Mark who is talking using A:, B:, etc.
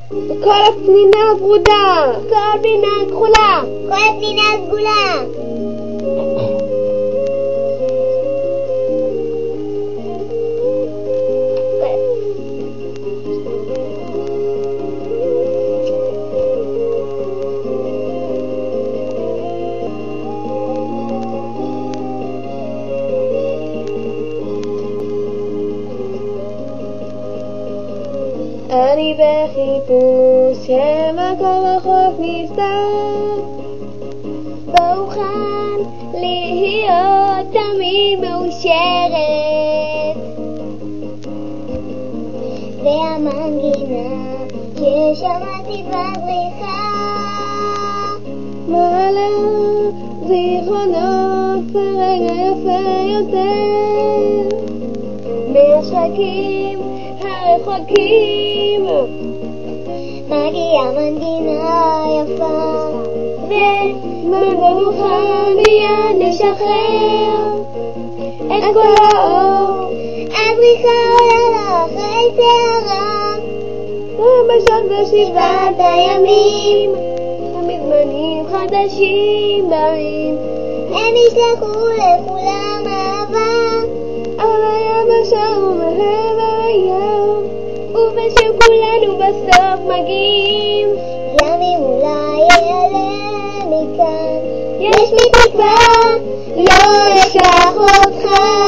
A: כל הפנינה ורודה, כל הפנינה כחולה,
B: כל הפנינה סגולה.
A: אני בחיפוש של מקום רחוק נסתר, ואוכל להיות תמיד מאושרת,
B: והמנגינה ששמעתי בבריחה
A: מעלה זיכרונות ורגע יפה יותר מהשחקים הרחוקים.
B: מגיעה מנגינה יפה,
A: ובמאוחר מיד נשחרר את כל האור.
B: הבריחה עולה לה אחרי סערה,
A: ובשעת בשבעת הימים
B: המזמנים
A: חדשים באים,
B: הם ישלחו לכולם אהבה,
A: על היבשה ומהר הים, ובשם כולנו בסוף מגיעים.
B: גם אם אולי ייעלם מכאן,
A: יש לי תקווה, לא אשכח אותך.